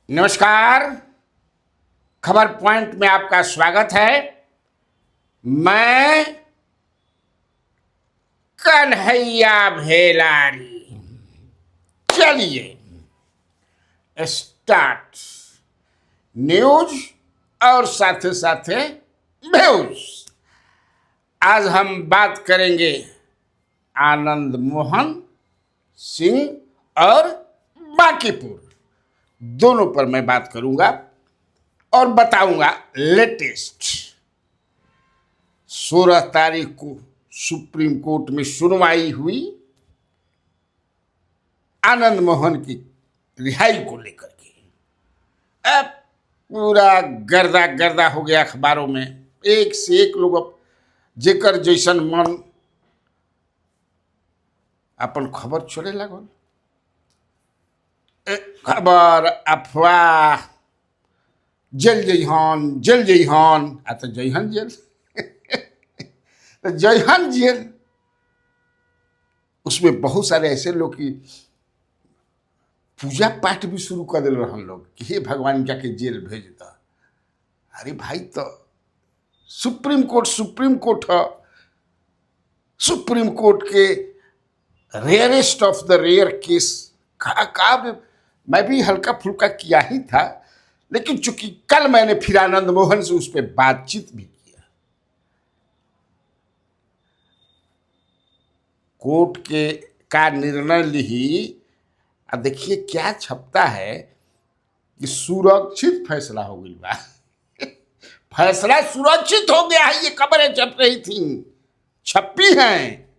नमस्कार। खबर पॉइंट में आपका स्वागत है। मैं कन्हैया भेलारी। चलिए स्टार्ट न्यूज और साथे साथे व्यूज। आज हम बात करेंगे आनंद मोहन सिंह और बांकीपुर, दोनों पर मैं बात करूंगा और बताऊंगा लेटेस्ट। 16 तारीख को सुप्रीम कोर्ट में सुनवाई हुई आनंद मोहन की रिहाई को लेकर के। अब पूरा गर्दा गर्दा हो गया अखबारों में, एक से एक लोग अब जेकर जैसन मन अपन खबर छोड़े लगल। खबर अफवाह, जेल जइहन आ तो जइहन जेल तो जइहन जेल। उसमें बहुत सारे ऐसे लोग की पूजा पाठ भी शुरू कर दिल रहन लोग कि हे भगवान क्या के जेल भेज दा। अरे भाई, तो सुप्रीम कोर्ट है। सुप्रीम कोर्ट के rarest of the rare case का मैं भी हल्का फुल्का किया ही था, लेकिन चूंकि कल मैंने फिर आनंद मोहन से उस पर बातचीत भी किया। कोर्ट के का निर्णय ली, अब देखिए क्या छपता है कि सुरक्षित फैसला हो गई बा फैसला सुरक्षित हो गया है, ये खबरें छप रही थी, छपी हैं,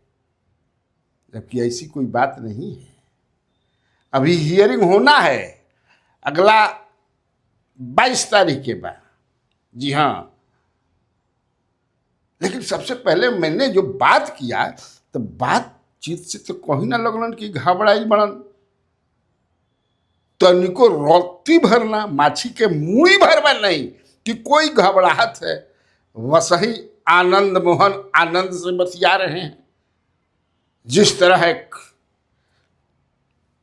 जबकि ऐसी कोई बात नहीं है। अभी हियरिंग होना है अगला 22 तारीख के बाद। जी हाँ, लेकिन सबसे पहले मैंने जो बात किया तो बातचीत से तो कहीं ना लगलन कि घबराई बड़न, तनिको रोटी भरना, माछी के मुड़ी भरवा नहीं कि कोई घबराहट है। वसही आनंद मोहन आनंद से बतिया रहे हैं। जिस तरह एक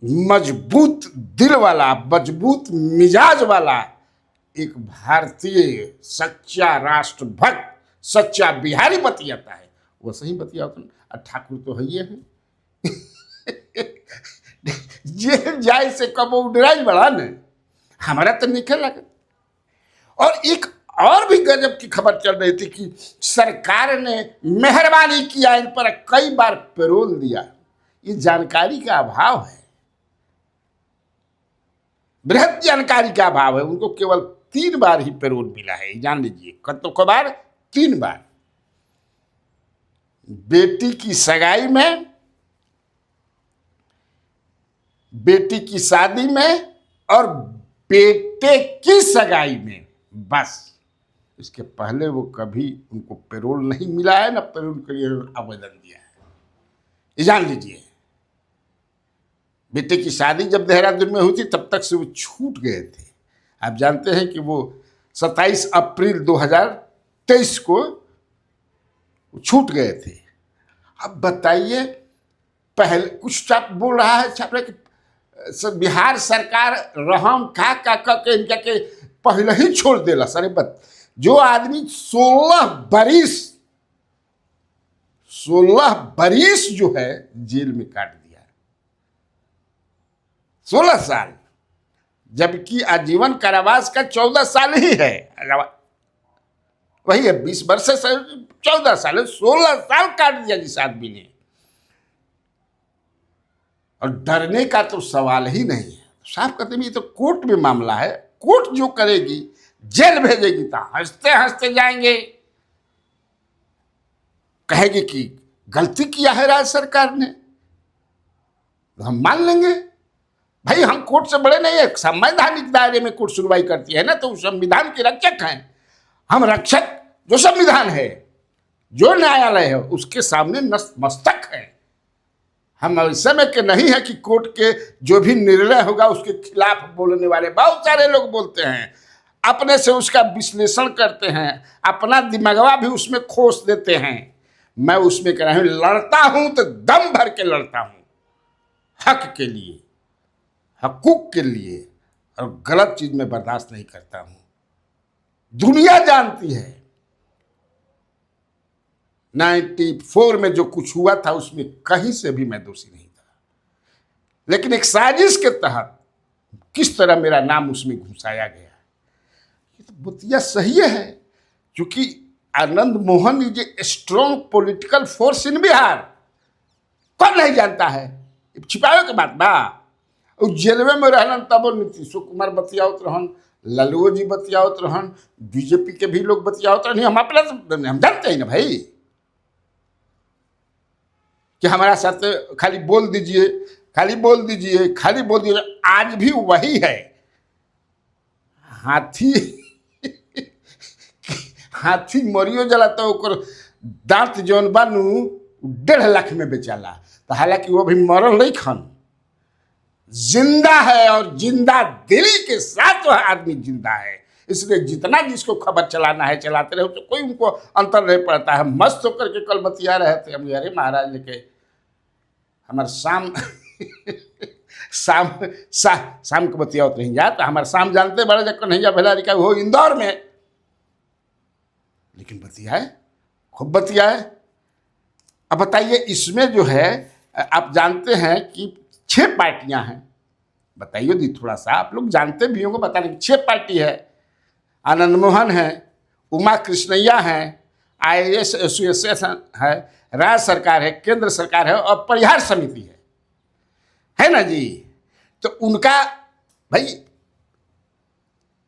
मजबूत दिल वाला, मजबूत मिजाज वाला एक भारतीय सच्चा राष्ट्रभक्त, सच्चा बिहारी बतियाता है, वो सही बतियाता। ठाकुर तो है ये है जेल जाए से कब डराई बड़ा न, हमारा तो निकल लगा। और एक और भी गजब की खबर चल रही थी कि सरकार ने मेहरबानी किया, इन पर कई बार पैरोल दिया। ये जानकारी का अभाव है, बृहद जानकारी का अभाव है। उनको केवल 3 बार ही पैरोल मिला है, जान लीजिए। कतों बार 3 बार। बेटी की सगाई में, बेटी की शादी में और बेटे की सगाई में, बस। इसके पहले वो कभी उनको पैरोल नहीं मिला है, ना पैरोल के लिए आवेदन दिया है, ये जान लीजिए। बेटे की शादी जब देहरादून में हुई थी तब तक से वो छूट गए थे। आप जानते हैं कि वो 27 अप्रैल 2023 को छूट गए थे। अब बताइए, पहले कुछ छाप बोल रहा है, छाप रहा कि बिहार सरकार रहम का के इनका के पहले ही छोड़ देला। सर जो आदमी 16 बरिस जो है जेल में काट दिया, 16 साल, जबकि आजीवन कारावास का 14 साल ही है। वही है, 20 वर्ष से 14 साल है, 16 साल काट दिया जिस आदमी ने। और डरने का तो सवाल ही नहीं है। साफ कहते हैं ये तो कोर्ट में मामला है, कोर्ट जो करेगी, जेल भेजेगी तो हंसते हंसते जाएंगे। कहेगी कि गलती किया है राज्य सरकार ने, तो हम मान लेंगे। भाई, हम कोर्ट से बड़े नहीं है, संवैधानिक दायरे में कोर्ट सुनवाई करती है ना, तो संविधान के रक्षक हैं हम। रक्षक जो संविधान है, जो न्यायालय है, उसके सामने नतमस्तक है हम। ऐसे में कि नहीं है कि कोर्ट के जो भी निर्णय होगा उसके खिलाफ बोलने वाले बहुत सारे लोग बोलते हैं, अपने से उसका विश्लेषण करते हैं, अपना दिमागवा भी उसमें खोस देते हैं। मैं उसमें कह रहा हूं, लड़ता हूं तो दम भर के लड़ता हूं, हक के लिए, हकूक के लिए, और गलत चीज मैं बर्दाश्त नहीं करता हूं। दुनिया जानती है 94 में जो कुछ हुआ था उसमें कहीं से भी मैं दोषी नहीं था, लेकिन एक साजिश के तहत किस तरह मेरा नाम उसमें घुसाया गया, ये तो बतिया सही है। क्योंकि Anand Mohan is a strong political force in Bihar, कौन नहीं जानता है, छिपावे के बात बा। जेलवे में रहन तब नीतीश कुमार बतियावत रहन, ललुओ जी बतियावत रहन, बीजेपी के भी लोग बतियावत रहन, हम अपना हम जानते हैं ना भाई कि हमारा साथ खाली बोल दीजिए, खाली बोल दीजिए, खाली बोल दीजिए। आज भी वही है। हाथी हाथी मरियो जला तो ओकर दांत जौन बानू 1.5 लाख में बेचाला, तो हालांकि वो भी मरल नहीं खन, जिंदा है और जिंदा दिली के साथ वह आदमी जिंदा है। इसलिए जितना जिसको खबर चलाना है चलाते रहे, तो कोई उनको अंतर नहीं पड़ता है। मस्त होकर के कल बतिया रहे थे हम, अरे महाराज लेके हमारे शाम को बतियावत नहीं जाता। हमारे शाम जानते बड़े जब कन्हैया भेलारी का वो इंदौर में, लेकिन बतियाए, खूब बतियाए। अब बताइए इसमें जो है आप जानते हैं कि 6 पार्टियां हैं, बताइए दी थोड़ा सा, आप लोग जानते भी होंगे, बता रहे 6 पार्टी है। आनंद मोहन है, उमा कृष्णैया है, IAS एसोसिएशन है, राज्य सरकार है, केंद्र सरकार है और परिहार समिति है ना जी। तो उनका भाई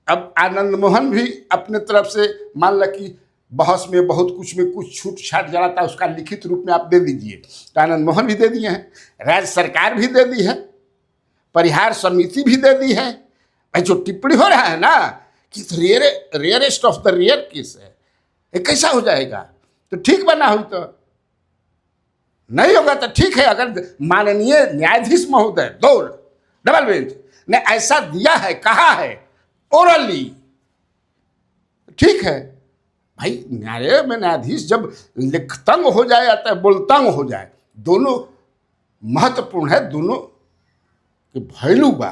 अब आनंद मोहन भी अपने तरफ से मान लो कि बहस में बहुत कुछ में कुछ छूट छाट जाता है, उसका लिखित रूप में आप दे दीजिए, तो आनंद मोहन भी दे दिए हैं, राज्य सरकार भी दे दी है, परिहार समिति भी दे दी है। भाई जो टिप्पणी हो रहा है ना कि rarest of the rare case है, ये कैसा हो जाएगा? तो ठीक बना हुई तो नहीं होगा तो ठीक है। अगर माननीय न्यायाधीश महोदय 2 डबल बेंच ने ऐसा दिया है, कहा है ओरली, ठीक है भाई। न्यायालय में न्यायाधीश जब लिखतंग हो जाए या बोलतंग हो जाए, दोनों महत्वपूर्ण है, दोनों के भैलू बा,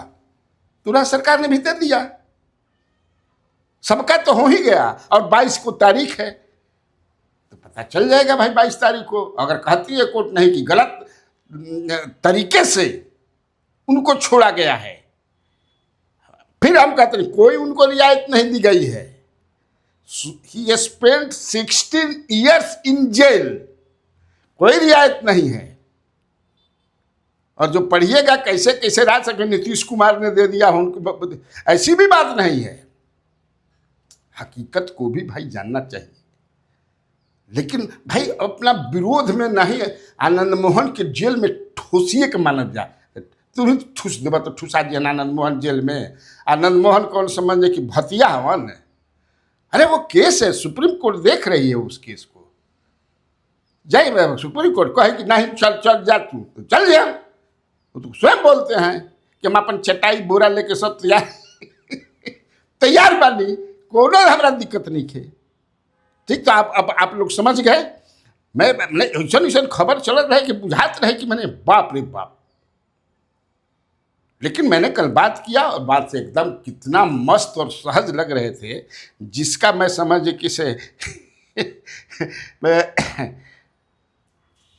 तो राज्य सरकार ने भी दे दिया, सबका तो हो ही गया। और 22 को तारीख है, तो पता चल जाएगा भाई 22 तारीख को। अगर कहती है कोर्ट नहीं कि गलत तरीके से उनको छोड़ा गया है, फिर हम कहते हैं कोई उनको रियायत नहीं दी गई है। He spent 16 years in jail, कोई रियायत नहीं है। और जो पढ़िएगा कैसे कैसे राज सके नीतीश कुमार ने दे दिया उनको, ऐसी भी बात नहीं है। हकीकत को भी भाई जानना चाहिए, लेकिन भाई अपना विरोध में नहीं। आनंद मोहन के जेल में ठूसिए के मानव जा, तुम ठूस देवा तो ठूसा दिया आनंद मोहन जेल में। आनंद मोहन कौन समझे कि भतिया हवन? अरे वो केस है, सुप्रीम कोर्ट देख रही है उस केस को। जाइए सुप्रीम कोर्ट कहे कि नहीं चल चल जा, तू तो चल जा। वो तो स्वयं बोलते हैं कि हम अपन चटाई बोरा लेके सब तैयार बानी, कोनो हमारा दिक्कत नहीं है। ठीक, तो आप लोग समझ गए। मैंने ऐसा खबर चलत रहे कि बुझात रहे कि मैंने बाप रे बाप, लेकिन मैंने कल बात किया और बात से एकदम कितना मस्त और सहज लग रहे थे, जिसका मैं समझ किसे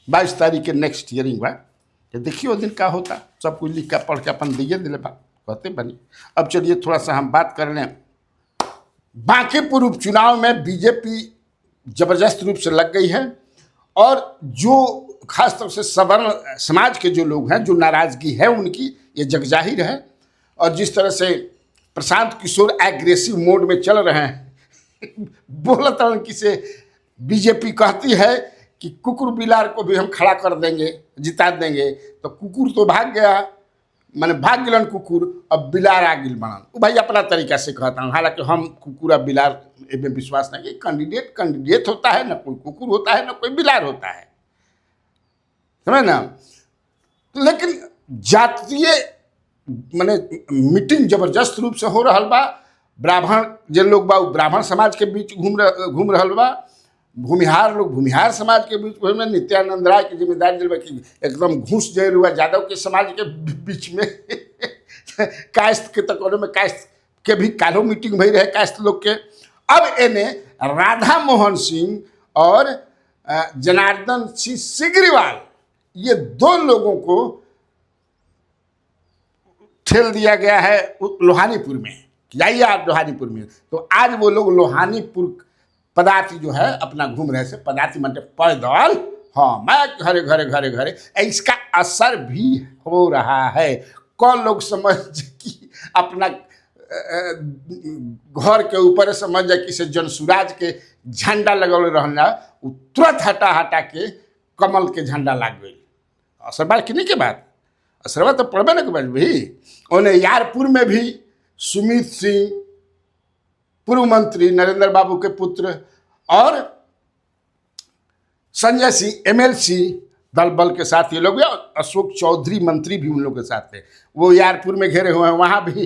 22 तारीख के नेक्स्ट हियरिंग बा, तो देखिए वो दिन का होता। सब कुछ लिख कर पढ़ के अपन दिए दिले बात कहते बनी। अब चलिए थोड़ा सा हम बात कर लें। बांकीपुर उपचुनाव में बीजेपी जबरदस्त रूप से लग गई है, और जो खासतौर से सवर्ण समाज के जो लोग हैं, जो नाराजगी है उनकी, ये जगजाहिर है। और जिस तरह से प्रशांत किशोर एग्रेसिव मोड में चल रहे हैं बोलता हूँ कि से बीजेपी कहती है कि कुकुर बिलार को भी हम खड़ा कर देंगे, जिता देंगे, तो कुकुर तो भाग गया, मैंने भाग गिलन कुकुर, अब बिलार आ गिल बनन। वो भाई अपना तरीका से कहता हूँ, हालांकि हम कुकुर और बिलार में विश्वास नहीं कि कैंडिडेट होता है, ना कोई कुकुर होता है ना कोई बिलार होता है, समझ ना। लेकिन जातीय माने मीटिंग जबरदस्त रूप से हो रहा बा। ब्राह्मण जिन लोग बा ब्राह्मण समाज के बीच घूम रहा बा, भूमिहार लोग भूमिहार समाज के बीच में, नित्यानंद राय की जिम्मेदारी दिलवा कि एकदम घूस जय हुआ यादव के समाज के बीच में कायस्थ के तकोरे में कायस्थ के भी कालो मीटिंग भई रहे कायस्थ लोग के। अब एने राधा मोहन सिंह और जनार्दन सिंह सिग्रीवाल, ये दो लोगों को ठेल दिया गया है लोहानीपुर में, जाइए आप लोहानीपुर में। तो आज वो लोग लोहानीपुर पदार्थ जो है अपना घूम रहे थे, पदार्थ मतलब पैदल, हाँ मैं घरे घरे घरे घरे। इसका असर भी हो रहा है। कौन लोग समझ कि अपना घर के ऊपर समझ जाए कि से जनसुराज के झंडा लगल रहना, तुरंत हटा हटा के कमल के झंडा लाग गई। असर बात कि नहीं के बात, असरवा तो पड़बे न के भी। उन्हें यारपुर में भी सुमित सिंह पूर्व मंत्री नरेंद्र बाबू के पुत्र और संजय सिंह एमएलसी दल बल के साथ ये लोग, अशोक चौधरी मंत्री भी उन लोग के साथ थे, वो यारपुर में घेरे हुए हैं। वहाँ भी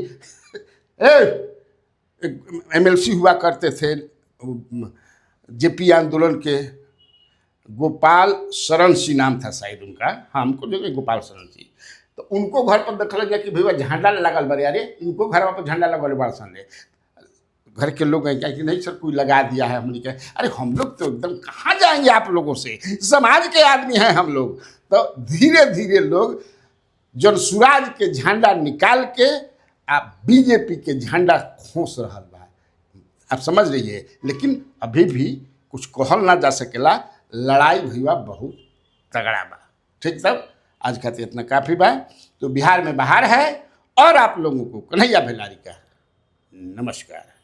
एमएलसी हुआ करते थे जेपी आंदोलन के, गोपाल शरण सिंह नाम था शायद उनका, हाँ हमको जो गोपाल शरण सिंह। तो उनको घर पर देखल गया कि भैया झंडा लगल बड़े, अरे इनको घर पर झंडा लगल बड़ा सन। घर के लोग क्या कि नहीं सर कोई लगा दिया है, हमने कहा अरे हम लोग तो एकदम कहाँ जाएंगे आप लोगों से, समाज के आदमी हैं हम लोग। तो धीरे धीरे लोग जनसुराज के झंडा निकाल के आप बीजेपी के झंडा खोस रहा बा, आप समझ रहिए। लेकिन अभी भी कुछ कहल ना जा सकेला, लड़ाई भैया बहुत तगड़ा बा। ठीक, तब आज खातिर इतना काफ़ी बा। तो बिहार में बाहर है और आप लोगों को कन्हैया भेलारी का नमस्कार।